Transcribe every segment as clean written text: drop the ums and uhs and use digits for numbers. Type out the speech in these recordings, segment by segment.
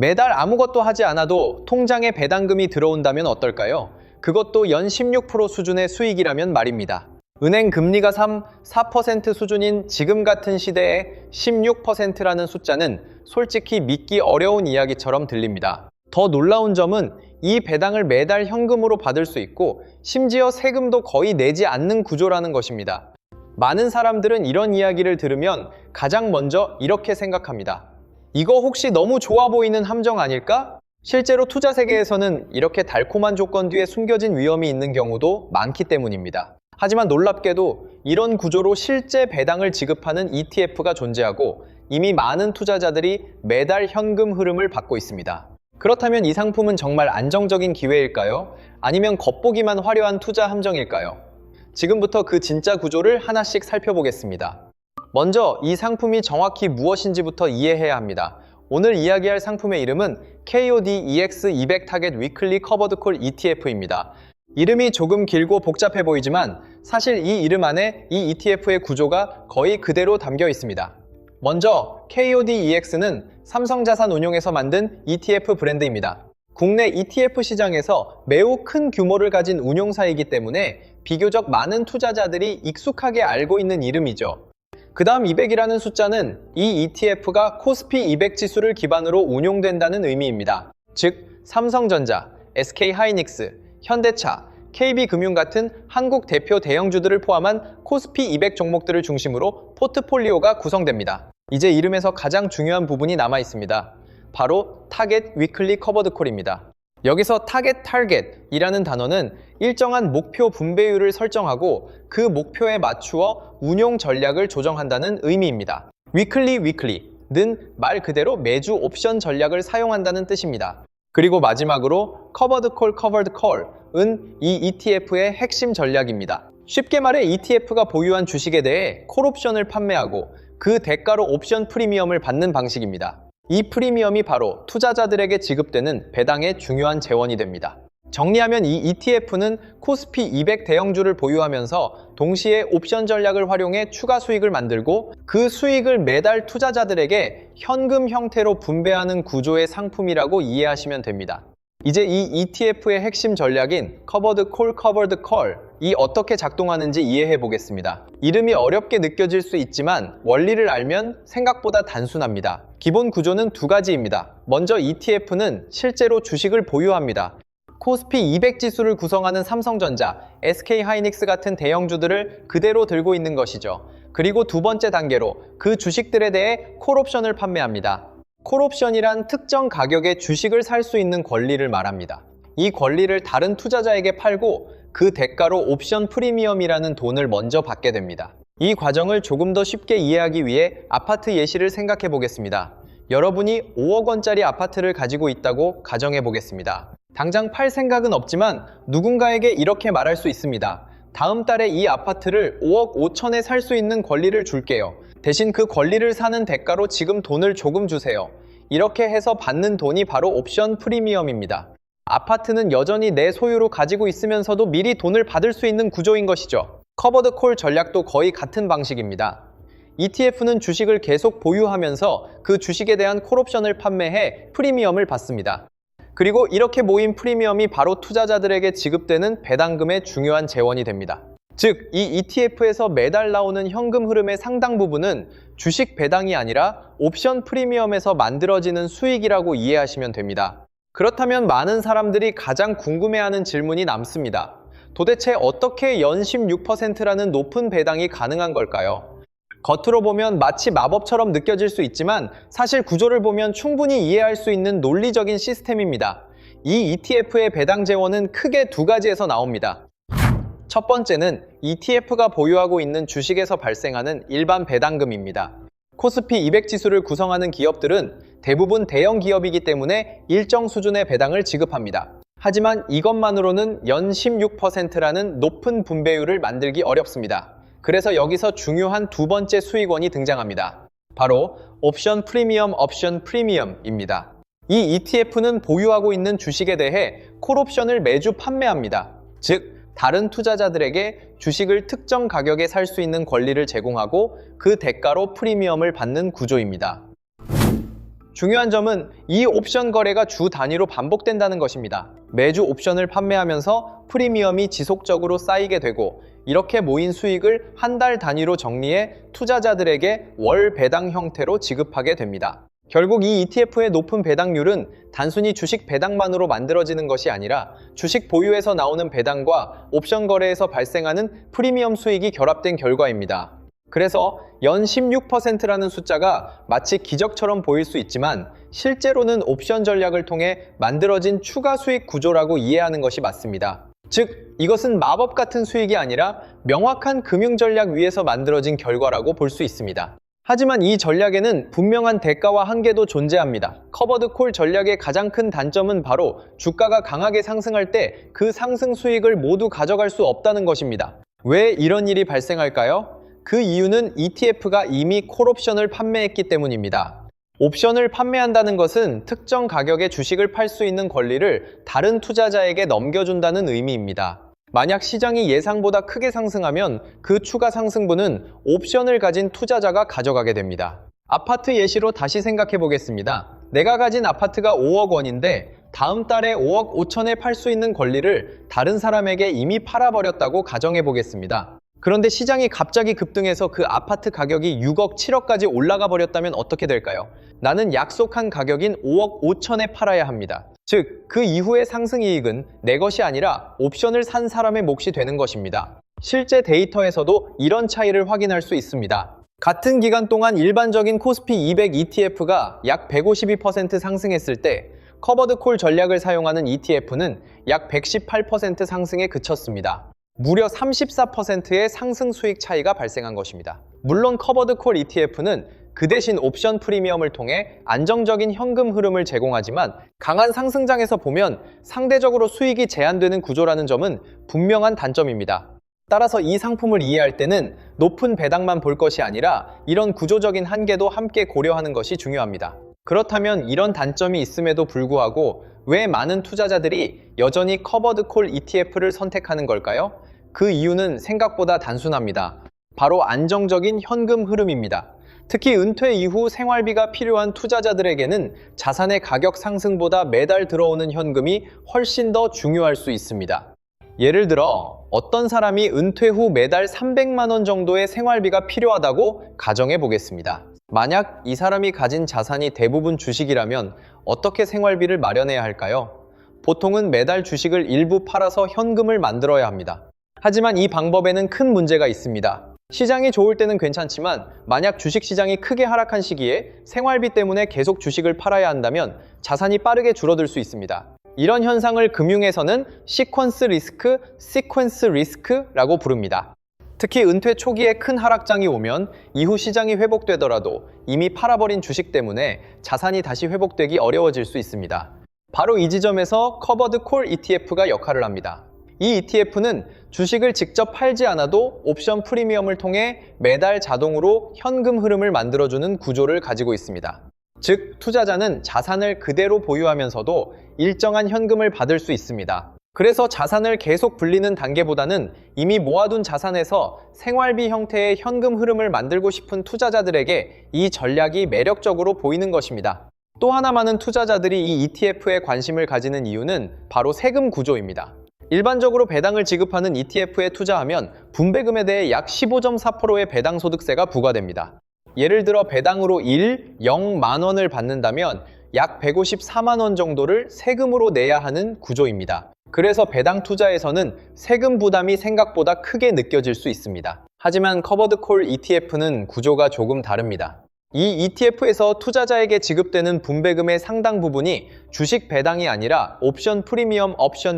매달 아무것도 하지 않아도 통장에 배당금이 들어온다면 어떨까요? 그것도 연 16% 수준의 수익이라면 말입니다. 은행 금리가 3, 4% 수준인 지금 같은 시대에 16%라는 숫자는 솔직히 믿기 어려운 이야기처럼 들립니다. 더 놀라운 점은 이 배당을 매달 현금으로 받을 수 있고 심지어 세금도 거의 내지 않는 구조라는 것입니다. 많은 사람들은 이런 이야기를 들으면 가장 먼저 이렇게 생각합니다. 이거 혹시 너무 좋아 보이는 함정 아닐까? 실제로 투자 세계에서는 이렇게 달콤한 조건 뒤에 숨겨진 위험이 있는 경우도 많기 때문입니다. 하지만 놀랍게도 이런 구조로 실제 배당을 지급하는 ETF가 존재하고 이미 많은 투자자들이 매달 현금 흐름을 받고 있습니다. 그렇다면 이 상품은 정말 안정적인 기회일까요? 아니면 겉보기만 화려한 투자 함정일까요? 지금부터 그 진짜 구조를 하나씩 살펴보겠습니다. 먼저 이 상품이 정확히 무엇인지부터 이해해야 합니다. 오늘 이야기할 상품의 이름은 KOD-EX200 타겟 위클리 커버드 콜 ETF입니다. 이름이 조금 길고 복잡해 보이지만 사실 이 이름 안에 이 ETF의 구조가 거의 그대로 담겨 있습니다. 먼저 KOD-EX는 삼성자산운용에서 만든 ETF 브랜드입니다. 국내 ETF 시장에서 매우 큰 규모를 가진 운용사이기 때문에 비교적 많은 투자자들이 익숙하게 알고 있는 이름이죠. 그 다음 200이라는 숫자는 이 ETF가 코스피 200 지수를 기반으로 운용된다는 의미입니다. 즉, 삼성전자, SK하이닉스, 현대차, KB금융 같은 한국 대표 대형주들을 포함한 코스피 200 종목들을 중심으로 포트폴리오가 구성됩니다. 이제 이름에서 가장 중요한 부분이 남아 있습니다. 바로 타겟 위클리 커버드 콜입니다. 여기서 타겟이라는 단어는 일정한 목표 분배율을 설정하고 그 목표에 맞추어 운용 전략을 조정한다는 의미입니다. 위클리는 말 그대로 매주 옵션 전략을 사용한다는 뜻입니다. 그리고 마지막으로 커버드 콜은 이 ETF의 핵심 전략입니다. 쉽게 말해 ETF가 보유한 주식에 대해 콜옵션을 판매하고 그 대가로 옵션 프리미엄을 받는 방식입니다. 이 프리미엄이 바로 투자자들에게 지급되는 배당의 중요한 재원이 됩니다. 정리하면 이 ETF는 코스피 200 대형주를 보유하면서 동시에 옵션 전략을 활용해 추가 수익을 만들고 그 수익을 매달 투자자들에게 현금 형태로 분배하는 구조의 상품이라고 이해하시면 됩니다. 이제 이 ETF의 핵심 전략인 커버드 콜이 어떻게 작동하는지 이해해 보겠습니다. 이름이 어렵게 느껴질 수 있지만 원리를 알면 생각보다 단순합니다. 기본 구조는 두 가지입니다. 먼저 ETF는 실제로 주식을 보유합니다. 코스피 200 지수를 구성하는 삼성전자, SK하이닉스 같은 대형주들을 그대로 들고 있는 것이죠. 그리고 두 번째 단계로 그 주식들에 대해 콜옵션을 판매합니다. 콜옵션이란 특정 가격에 주식을 살 수 있는 권리를 말합니다. 이 권리를 다른 투자자에게 팔고 그 대가로 옵션 프리미엄이라는 돈을 먼저 받게 됩니다. 이 과정을 조금 더 쉽게 이해하기 위해 아파트 예시를 생각해 보겠습니다. 여러분이 5억 원짜리 아파트를 가지고 있다고 가정해 보겠습니다. 당장 팔 생각은 없지만 누군가에게 이렇게 말할 수 있습니다. 다음 달에 이 아파트를 5억 5천에 살 수 있는 권리를 줄게요. 대신 그 권리를 사는 대가로 지금 돈을 조금 주세요. 이렇게 해서 받는 돈이 바로 옵션 프리미엄입니다. 아파트는 여전히 내 소유로 가지고 있으면서도 미리 돈을 받을 수 있는 구조인 것이죠. 커버드 콜 전략도 거의 같은 방식입니다. ETF는 주식을 계속 보유하면서 그 주식에 대한 콜옵션을 판매해 프리미엄을 받습니다. 그리고 이렇게 모인 프리미엄이 바로 투자자들에게 지급되는 배당금의 중요한 재원이 됩니다. 즉, 이 ETF에서 매달 나오는 현금 흐름의 상당 부분은 주식 배당이 아니라 옵션 프리미엄에서 만들어지는 수익이라고 이해하시면 됩니다. 그렇다면 많은 사람들이 가장 궁금해하는 질문이 남습니다. 도대체 어떻게 연 16%라는 높은 배당이 가능한 걸까요? 겉으로 보면 마치 마법처럼 느껴질 수 있지만 사실 구조를 보면 충분히 이해할 수 있는 논리적인 시스템입니다. 이 ETF의 배당 재원은 크게 두 가지에서 나옵니다. 첫 번째는 ETF가 보유하고 있는 주식에서 발생하는 일반 배당금입니다. 코스피 200 지수를 구성하는 기업들은 대부분 대형 기업이기 때문에 일정 수준의 배당을 지급합니다. 하지만 이것만으로는 연 16%라는 높은 분배율을 만들기 어렵습니다. 그래서 여기서 중요한 두 번째 수익원이 등장합니다. 바로 옵션 프리미엄입니다. 이 ETF는 보유하고 있는 주식에 대해 콜옵션을 매주 판매합니다. 즉, 다른 투자자들에게 주식을 특정 가격에 살 수 있는 권리를 제공하고 그 대가로 프리미엄을 받는 구조입니다. 중요한 점은 이 옵션 거래가 주 단위로 반복된다는 것입니다. 매주 옵션을 판매하면서 프리미엄이 지속적으로 쌓이게 되고 이렇게 모인 수익을 한 달 단위로 정리해 투자자들에게 월 배당 형태로 지급하게 됩니다. 결국 이 ETF의 높은 배당률은 단순히 주식 배당만으로 만들어지는 것이 아니라 주식 보유에서 나오는 배당과 옵션 거래에서 발생하는 프리미엄 수익이 결합된 결과입니다. 그래서 연 16%라는 숫자가 마치 기적처럼 보일 수 있지만 실제로는 옵션 전략을 통해 만들어진 추가 수익 구조라고 이해하는 것이 맞습니다. 즉, 이것은 마법 같은 수익이 아니라 명확한 금융 전략 위에서 만들어진 결과라고 볼 수 있습니다. 하지만 이 전략에는 분명한 대가와 한계도 존재합니다. 커버드 콜 전략의 가장 큰 단점은 바로 주가가 강하게 상승할 때 그 상승 수익을 모두 가져갈 수 없다는 것입니다. 왜 이런 일이 발생할까요? 그 이유는 ETF가 이미 콜옵션을 판매했기 때문입니다. 옵션을 판매한다는 것은 특정 가격에 주식을 팔 수 있는 권리를 다른 투자자에게 넘겨준다는 의미입니다. 만약 시장이 예상보다 크게 상승하면 그 추가 상승분은 옵션을 가진 투자자가 가져가게 됩니다. 아파트 예시로 다시 생각해 보겠습니다. 내가 가진 아파트가 5억 원인데 다음 달에 5억 5천에 팔 수 있는 권리를 다른 사람에게 이미 팔아버렸다고 가정해 보겠습니다. 그런데 시장이 갑자기 급등해서 그 아파트 가격이 6억, 7억까지 올라가 버렸다면 어떻게 될까요? 나는 약속한 가격인 5억 5천에 팔아야 합니다. 즉, 그 이후의 상승이익은 내 것이 아니라 옵션을 산 사람의 몫이 되는 것입니다. 실제 데이터에서도 이런 차이를 확인할 수 있습니다. 같은 기간 동안 일반적인 코스피 200 ETF가 약 152% 상승했을 때 커버드 콜 전략을 사용하는 ETF는 약 118% 상승에 그쳤습니다. 무려 34%의 상승 수익 차이가 발생한 것입니다. 물론 커버드 콜 ETF는 그 대신 옵션 프리미엄을 통해 안정적인 현금 흐름을 제공하지만 강한 상승장에서 보면 상대적으로 수익이 제한되는 구조라는 점은 분명한 단점입니다. 따라서 이 상품을 이해할 때는 높은 배당만 볼 것이 아니라 이런 구조적인 한계도 함께 고려하는 것이 중요합니다. 그렇다면 이런 단점이 있음에도 불구하고 왜 많은 투자자들이 여전히 커버드 콜 ETF를 선택하는 걸까요? 그 이유는 생각보다 단순합니다. 바로 안정적인 현금 흐름입니다. 특히 은퇴 이후 생활비가 필요한 투자자들에게는 자산의 가격 상승보다 매달 들어오는 현금이 훨씬 더 중요할 수 있습니다. 예를 들어 어떤 사람이 은퇴 후 매달 300만 원 정도의 생활비가 필요하다고 가정해 보겠습니다. 만약 이 사람이 가진 자산이 대부분 주식이라면 어떻게 생활비를 마련해야 할까요? 보통은 매달 주식을 일부 팔아서 현금을 만들어야 합니다. 하지만 이 방법에는 큰 문제가 있습니다. 시장이 좋을 때는 괜찮지만 만약 주식시장이 크게 하락한 시기에 생활비 때문에 계속 주식을 팔아야 한다면 자산이 빠르게 줄어들 수 있습니다. 이런 현상을 금융에서는 시퀀스 리스크라고 부릅니다. 특히 은퇴 초기에 큰 하락장이 오면 이후 시장이 회복되더라도 이미 팔아버린 주식 때문에 자산이 다시 회복되기 어려워질 수 있습니다. 바로 이 지점에서 커버드 콜 ETF가 역할을 합니다. 이 ETF는 주식을 직접 팔지 않아도 옵션 프리미엄을 통해 매달 자동으로 현금 흐름을 만들어주는 구조를 가지고 있습니다. 즉, 투자자는 자산을 그대로 보유하면서도 일정한 현금을 받을 수 있습니다. 그래서 자산을 계속 불리는 단계보다는 이미 모아둔 자산에서 생활비 형태의 현금 흐름을 만들고 싶은 투자자들에게 이 전략이 매력적으로 보이는 것입니다. 또 하나 많은 투자자들이 이 ETF에 관심을 가지는 이유는 바로 세금 구조입니다. 일반적으로 배당을 지급하는 ETF에 투자하면 분배금에 대해 약 15.4%의 배당소득세가 부과됩니다. 예를 들어 배당으로 0만 원을 받는다면 약 154만 원 정도를 세금으로 내야 하는 구조입니다. 그래서 배당 투자에서는 세금 부담이 생각보다 크게 느껴질 수 있습니다. 하지만 커버드 콜 ETF는 구조가 조금 다릅니다. 이 ETF에서 투자자에게 지급되는 분배금의 상당 부분이 주식 배당이 아니라 옵션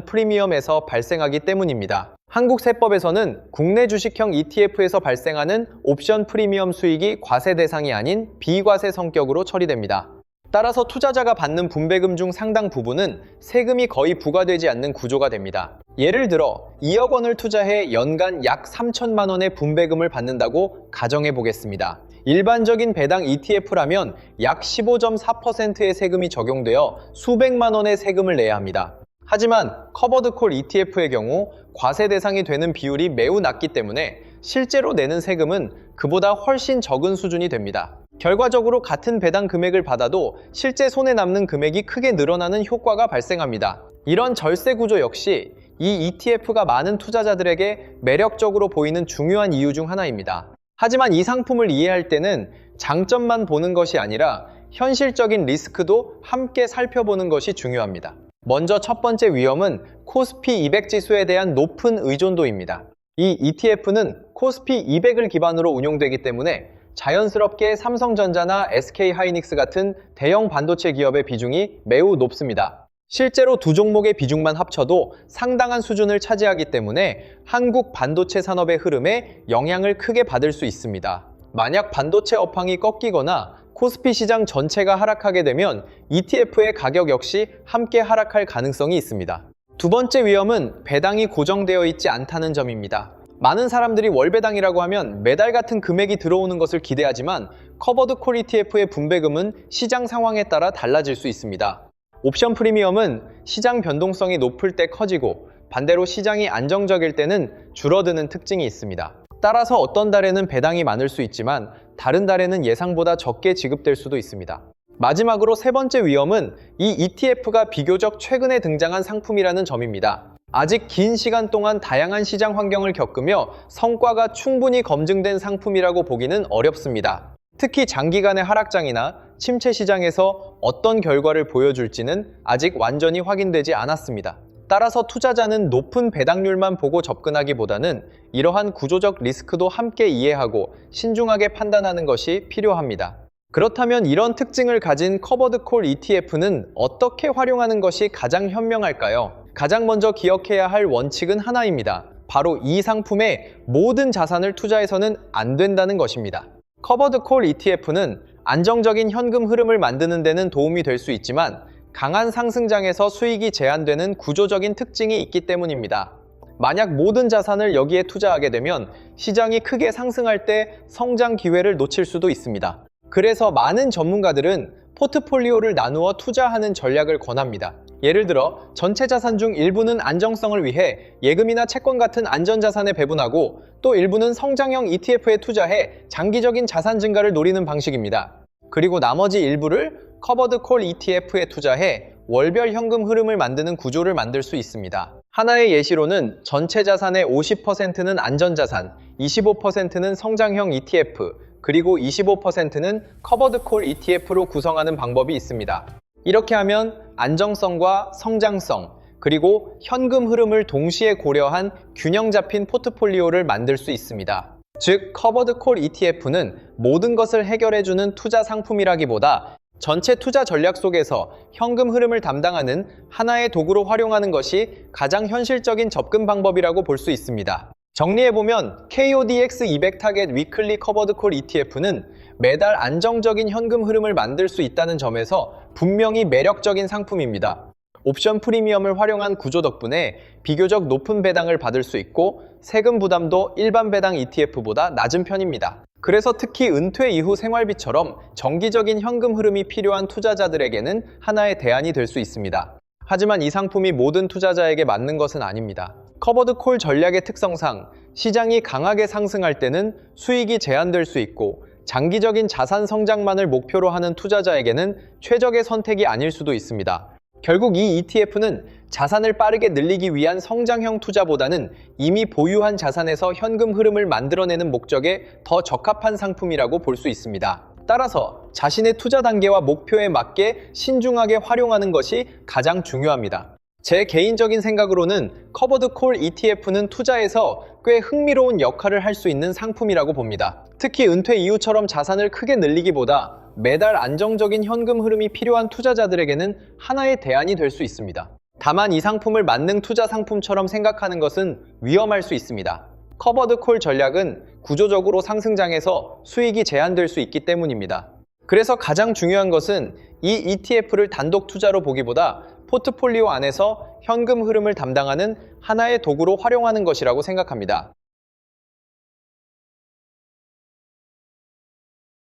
프리미엄에서 발생하기 때문입니다. 한국 세법에서는 국내 주식형 ETF에서 발생하는 옵션 프리미엄 수익이 과세 대상이 아닌 비과세 성격으로 처리됩니다. 따라서 투자자가 받는 분배금 중 상당 부분은 세금이 거의 부과되지 않는 구조가 됩니다. 예를 들어 2억 원을 투자해 연간 약 3천만 원의 분배금을 받는다고 가정해 보겠습니다. 일반적인 배당 ETF라면 약 15.4%의 세금이 적용되어 수백만 원의 세금을 내야 합니다. 하지만 커버드 콜 ETF의 경우 과세 대상이 되는 비율이 매우 낮기 때문에 실제로 내는 세금은 그보다 훨씬 적은 수준이 됩니다. 결과적으로 같은 배당 금액을 받아도 실제 손에 남는 금액이 크게 늘어나는 효과가 발생합니다. 이런 절세 구조 역시 이 ETF가 많은 투자자들에게 매력적으로 보이는 중요한 이유 중 하나입니다. 하지만 이 상품을 이해할 때는 장점만 보는 것이 아니라 현실적인 리스크도 함께 살펴보는 것이 중요합니다. 먼저 첫 번째 위험은 코스피 200 지수에 대한 높은 의존도입니다. 이 ETF는 코스피 200을 기반으로 운용되기 때문에 자연스럽게 삼성전자나 SK하이닉스 같은 대형 반도체 기업의 비중이 매우 높습니다. 실제로 두 종목의 비중만 합쳐도 상당한 수준을 차지하기 때문에 한국 반도체 산업의 흐름에 영향을 크게 받을 수 있습니다. 만약 반도체 업황이 꺾이거나 코스피 시장 전체가 하락하게 되면 ETF의 가격 역시 함께 하락할 가능성이 있습니다. 두 번째 위험은 배당이 고정되어 있지 않다는 점입니다. 많은 사람들이 월배당이라고 하면 매달 같은 금액이 들어오는 것을 기대하지만 커버드 콜 ETF의 분배금은 시장 상황에 따라 달라질 수 있습니다. 옵션 프리미엄은 시장 변동성이 높을 때 커지고 반대로 시장이 안정적일 때는 줄어드는 특징이 있습니다. 따라서 어떤 달에는 배당이 많을 수 있지만 다른 달에는 예상보다 적게 지급될 수도 있습니다. 마지막으로 세 번째 위험은 이 ETF가 비교적 최근에 등장한 상품이라는 점입니다. 아직 긴 시간 동안 다양한 시장 환경을 겪으며 성과가 충분히 검증된 상품이라고 보기는 어렵습니다. 특히 장기간의 하락장이나 침체 시장에서 어떤 결과를 보여줄지는 아직 완전히 확인되지 않았습니다. 따라서 투자자는 높은 배당률만 보고 접근하기보다는 이러한 구조적 리스크도 함께 이해하고 신중하게 판단하는 것이 필요합니다. 그렇다면 이런 특징을 가진 커버드 콜 ETF는 어떻게 활용하는 것이 가장 현명할까요? 가장 먼저 기억해야 할 원칙은 하나입니다. 바로 이 상품에 모든 자산을 투자해서는 안 된다는 것입니다. 커버드 콜 ETF는 안정적인 현금 흐름을 만드는 데는 도움이 될 수 있지만 강한 상승장에서 수익이 제한되는 구조적인 특징이 있기 때문입니다. 만약 모든 자산을 여기에 투자하게 되면 시장이 크게 상승할 때 성장 기회를 놓칠 수도 있습니다. 그래서 많은 전문가들은 포트폴리오를 나누어 투자하는 전략을 권합니다. 예를 들어 전체 자산 중 일부는 안정성을 위해 예금이나 채권 같은 안전자산에 배분하고 또 일부는 성장형 ETF에 투자해 장기적인 자산 증가를 노리는 방식입니다. 그리고 나머지 일부를 커버드 콜 ETF에 투자해 월별 현금 흐름을 만드는 구조를 만들 수 있습니다. 하나의 예시로는 전체 자산의 50%는 안전자산, 25%는 성장형 ETF, 그리고 25%는 커버드 콜 ETF로 구성하는 방법이 있습니다. 이렇게 하면 안정성과 성장성, 그리고 현금 흐름을 동시에 고려한 균형 잡힌 포트폴리오를 만들 수 있습니다. 즉, 커버드 콜 ETF는 모든 것을 해결해주는 투자 상품이라기보다 전체 투자 전략 속에서 현금 흐름을 담당하는 하나의 도구로 활용하는 것이 가장 현실적인 접근 방법이라고 볼 수 있습니다. 정리해보면 KODX 200 타겟 위클리 커버드 콜 ETF는 매달 안정적인 현금 흐름을 만들 수 있다는 점에서 분명히 매력적인 상품입니다. 옵션 프리미엄을 활용한 구조 덕분에 비교적 높은 배당을 받을 수 있고 세금 부담도 일반 배당 ETF보다 낮은 편입니다. 그래서 특히 은퇴 이후 생활비처럼 정기적인 현금 흐름이 필요한 투자자들에게는 하나의 대안이 될 수 있습니다. 하지만 이 상품이 모든 투자자에게 맞는 것은 아닙니다. 커버드 콜 전략의 특성상 시장이 강하게 상승할 때는 수익이 제한될 수 있고 장기적인 자산 성장만을 목표로 하는 투자자에게는 최적의 선택이 아닐 수도 있습니다. 결국 이 ETF는 자산을 빠르게 늘리기 위한 성장형 투자보다는 이미 보유한 자산에서 현금 흐름을 만들어내는 목적에 더 적합한 상품이라고 볼 수 있습니다. 따라서 자신의 투자 단계와 목표에 맞게 신중하게 활용하는 것이 가장 중요합니다. 제 개인적인 생각으로는 커버드 콜 ETF는 투자에서 꽤 흥미로운 역할을 할 수 있는 상품이라고 봅니다. 특히 은퇴 이후처럼 자산을 크게 늘리기보다 매달 안정적인 현금 흐름이 필요한 투자자들에게는 하나의 대안이 될 수 있습니다. 다만 이 상품을 만능 투자 상품처럼 생각하는 것은 위험할 수 있습니다. 커버드 콜 전략은 구조적으로 상승장에서 수익이 제한될 수 있기 때문입니다. 그래서 가장 중요한 것은 이 ETF를 단독 투자로 보기보다 포트폴리오 안에서 현금 흐름을 담당하는 하나의 도구로 활용하는 것이라고 생각합니다.